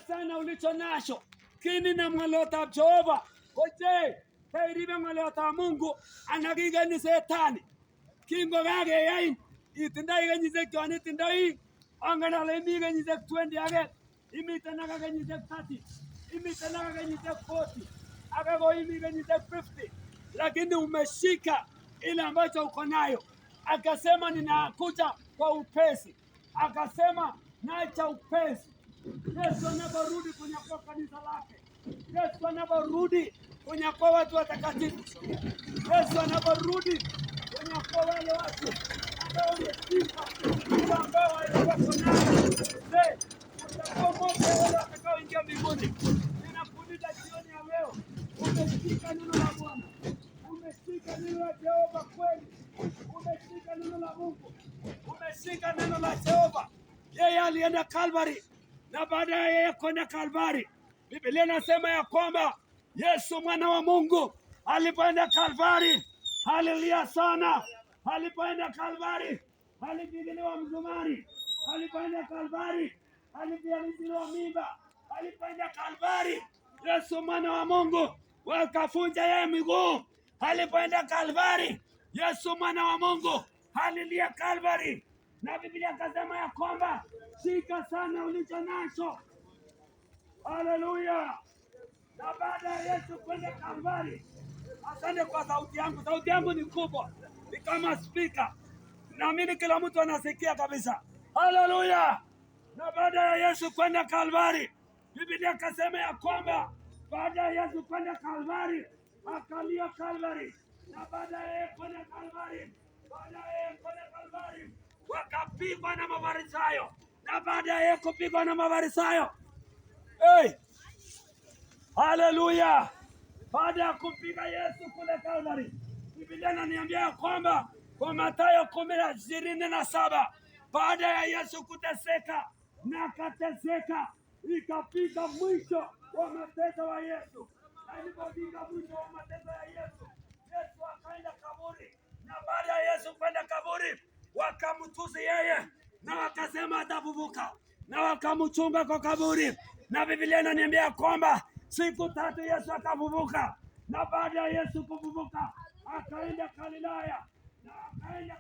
sana ulicho nacho. Kini na mwalotab Jehova. Oje, kairibe mwalotab Mungu anakigeni Setani. Kingo kakeyain itindoi kenyisiek chon itindoi, angen ale imi kenyisiek 20 age, imiten age kenyisiek 30, imiten age kenyisiek 40, age ko imi kenyisiek 50, lakini umeshika ile ambacho uko nayo. Akasema ninakuja kwa upesi, akasema naacha upesi. Yesu anaporudi kunyakua kanisa lake, Yesu anaporudi kunyakua watu watakatifu, Yesu anaporudi kunyakua wale watu ambao wameshika ambao walikuwa nayo, utakuwa mmoja wale watakaoingia mbinguni. Ninakuuliza jioni ya leo, umeshika neno la Bwana? Umeshika neno la Jehova kweli? Umeshika neno la Mungu? Umeshika neno la Jehova? Yeye alienda Kalvari, na baada ya yeye kwenda Kalvari, Biblia inasema ya kwamba Yesu mwana wa Mungu alipoenda Kalvari alilia sana. Alipoenda Kalvari alipigiliwa msumari. Alipoenda Kalvari alipigiwa mimba. Alipoenda Kalvari Yesu mwana wa Mungu wakafunja yeye miguu. Alipoenda Kalvari Yesu mwana wa Mungu alilia Kalvari, na Biblia kasema ya kwamba shika sana ulicho nacho. Haleluya! Na baada ya Yesu kwenda Kalvari, asante kwa sauti yangu. Sauti yangu ni kubwa, ni kama speaker. Naamini kila mtu anasikia kabisa. Haleluya! Na baada ya Yesu kwenda Kalvari, Biblia kasema ya kwamba baada ya Yesu kwenda Kalvari, akalia Kalvari. Na baada ya kwenda Kalvari, wakapigwa na Mafarisayo. Na baada ya kupigwa na Mafarisayo, haleluya! Baada ya kumpiga Yesu kule Kalvari, Biblia inaniambia ya kwamba kwa Mathayo 10:27, baada ya Yesu kuteseka na akateseka, ikafika mwisho wa mateso wa Yesu. Na ilipofika mwisho wa mateso ya Yesu, Yesu akaenda kaburi. Na baada ya Yesu kwenda kaburi, wakamtusi yeye na wakasema atafufuka, na wakamchunga kwa kaburi. Na Biblia inaniambia kwamba siku 3 Yesu akafufuka. Na baada ya Yesu kufufuka, akaenda Galilaya na akaenda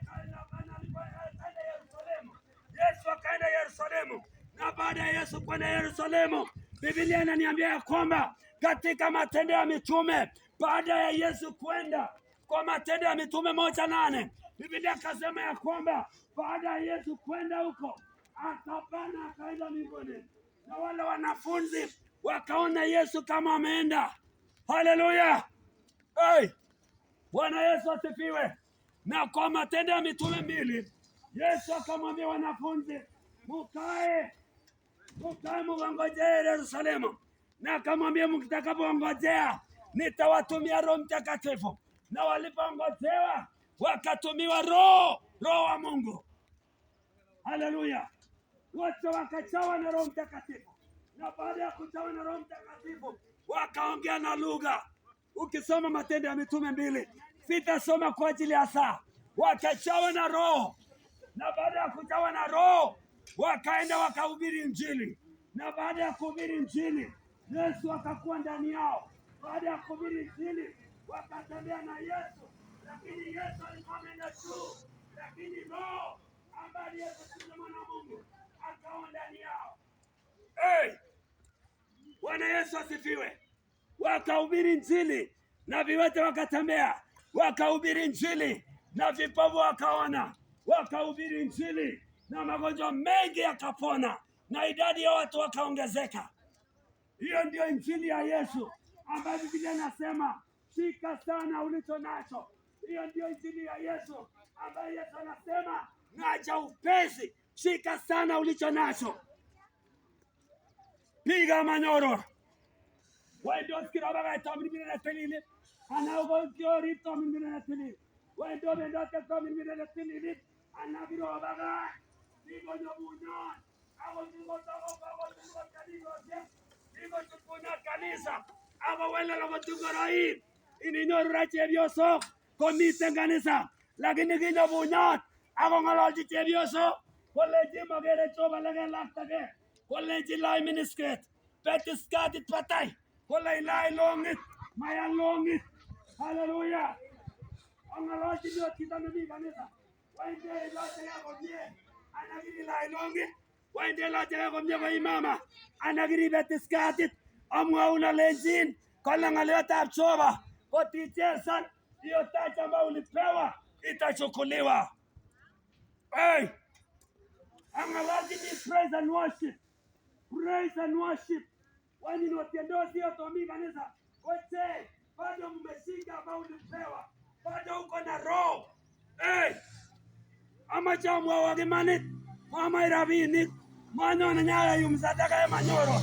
Yerusalemu. Yesu akaenda Yerusalemu. Na baada ya Yesu kwenda Yerusalemu, Biblia inaniambia ya kwamba katika Matendo ya Mitume, baada ya Yesu kwenda kwa Matendo ya Mitume 1:8, Biblia kasema ya kwamba baada ya Yesu kwenda huko akapanda akaenda mbinguni, na wale wanafunzi wakaona Yesu kama ameenda. Haleluya! Bwana Yesu asifiwe. Na kwa Matendo ya Mitume 2, Yesu akamwambia wanafunzi, mukae mngojee Yerusalemu, na akamwambia mtakapongojea nitawatumia Roho Mtakatifu. Na walipongojewa wakatumiwa Roho wa Mungu. Haleluya! Wote wakachawa na Roho Mtakatifu. Na baada ya kuchawa na Roho Mtakatifu wakaongea na lugha. Ukisoma Matendo ya Mitume 2, sitasoma kwa ajili ya saa. Wakachawa na Roho, na baada ya kuchawa na Roho wakaenda wakahubiri Injili. Na baada ya kuhubiri Injili, Yesu akakuwa ndani yao. Baada ya kuhubiri Injili wakatembea na Yesu, lakini Yesu alikuwa ameenda juu, lakini Roho ambaye Yesu ni mwana wa Mungu akawa ndani yao. Bwana Yesu asifiwe. Wakahubiri Injili na viwete wakatembea, wakahubiri Injili na vipofu wakaona, wakahubiri Injili na magonjwa mengi yakapona, na idadi ya watu wakaongezeka. Hiyo ndio Injili ya Yesu ambayo Biblia inasema shika sana ulicho nacho. Hiyo ndio Injili ya Yesu ambayo Yesu anasema naja upesi, shika sana ulicho nacho. Piga manyororo. Wendo skira baga tamin mina telile. Ana go jori tamin mina telile. Wendo benda tamin mina telile. Ana biro baga. Digo no buñon. Hago digo kanisa. Digo tukuna kanisa. Aba wala lo tugarai. Ininyo rache bioso. Komite kanisa. Lakini kino buñon. Hago ngaloji chebioso. Koleji magere choba lage laktage. Koleji lai miniskirt. betis katit patay kole ilai longit maya longit. Haleluya. Angalalchi Dios chito nemi kanisa. Waende ilacheke komie anakiri ilai longit. Waende ilacheke komie ko imama anakiri betis katit. Amwaun alenjin kole ng'oliotab Jehova kotichesan hiyo taji ambayo ulipewa itachukuliwa. Hey! Angalalchi ni praise and worship. Praise and worship. Wani ni watendozi yotomi kanisa. Wote bado mmeshinda ambao ulipewa. Bado uko na roho. Hey! Ama chamwa wakimanit. Mama irabini. Manyona nyaya yumsadaka ya manyoro.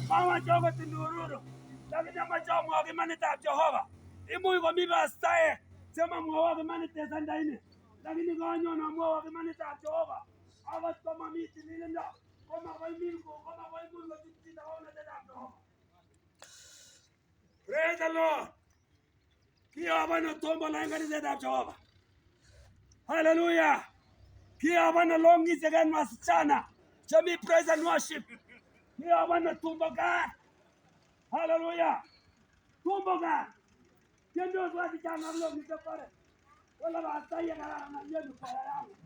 Mama chogo tindururu. Lakini ama chamwa wakimanitab Jehova. Imu yuko miba staye. Sema mwa wakimanite sandaini. Lakini kanyona mwa wakimanitab Jehova. Avat kama miti nilinda. Kama kwa imingo. Kama kwa imungo. Titita wana tetab Jehova. Praise the Lord. Kia wana tombo la ingani tetab Jehova. Hallelujah. Kia wana longi segen masichana. Jami praise and worship. Kia wana tumbo God. Hallelujah. Tumbo God. Kendo swati chana longi separe. Wala basaya karana na yedu para yangu.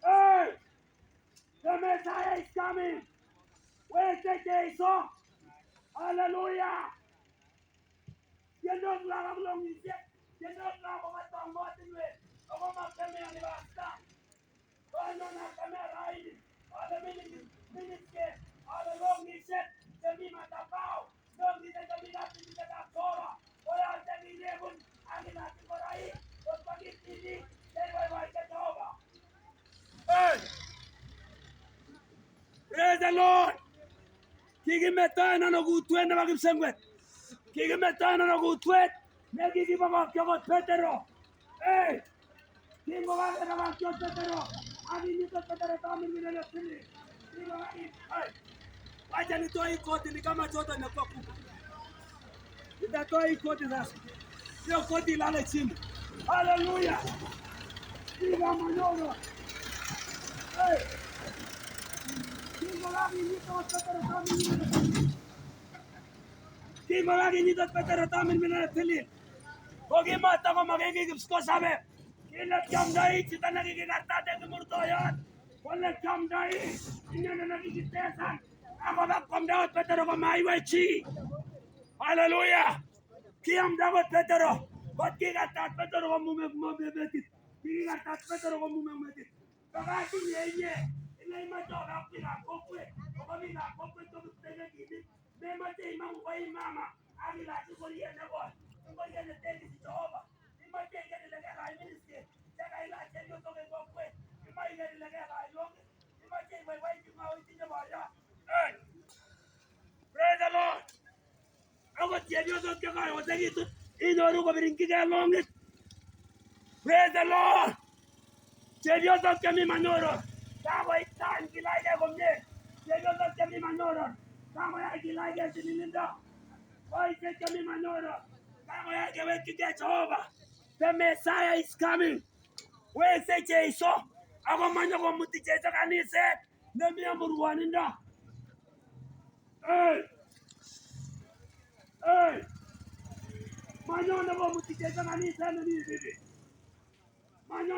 Hey! The Messiah is coming. Where's the Jesus? Hallelujah. Kendo swati longi se. Kendo swati matongo tinwe. Ogo mapeme ya nibasta. Kono na kamera hii. Ole minike. Ole longi se. Demi matabao. Longi se demi nati kita tora. Oya demi lebun. Ani nati korai. Ospagi TV. Dewa waike Jehova. Hey! Praise the Lord. Kikimetana na kutwenda bakipsengwet. Kikimetana na kutwet. Nekikibakakyo Petero. Hey! Kingo wake na bakyo Petero. Ani nito Petero kami milele pili. Kingo wake. Hey! Wacha nitoe hii koti ni kama joto imekuwa kubwa. Nitatoa hii koti sasa. Hiyo koti ilale chini. Hallelujah. Kingo manyono. Hey! Kingo wake nito Petero kami milele pili. Kingo wake nito Petero kami milele pili. Kogi mata ko makikipsko sabi. Kile kiamdai chita nakikikatate kimurtoyon. Kole kiamdai. Inya na nakikitesan. Ako bakomdaot Petero ko maiwe chi. Hallelujah. Kiamdaot Petero. Kot kikatat Petero ko mumebetit. Kikatat Petero ko mumebetit. Kakati yenye. Ina imachoka kila kokwe. Kokomina kokwe tokutenge kini. Memate imangu kwa imama. Agila chukuriye nebo. Ngoriye tegi si Jehova. Imate ikeleleke la iministi. Chaka ila chenyo toke kokwe. Ima ikeleleke la ilongi. Imate iwaiwai chunga uitinye baya. Hey! Praise the Lord. Ako chepyosok chekayosekitu inyoru kobiringchigei longit. Praise the Lord. Chepyosok chemi manyoron kakoit time kilachkei komie. Chepyosok chemi manyoron kakoyai kilachkei tililindo. Boisiek chemi manyoron kakoyai kewekchigei Jehova. The Messiah is coming. Wekse Jeiso ako manyokomuti Jeiso kaniset nemi amurwonindo. Hey! Hey! Manyone komuti Jeiso kaniset nemi bibi. Manyone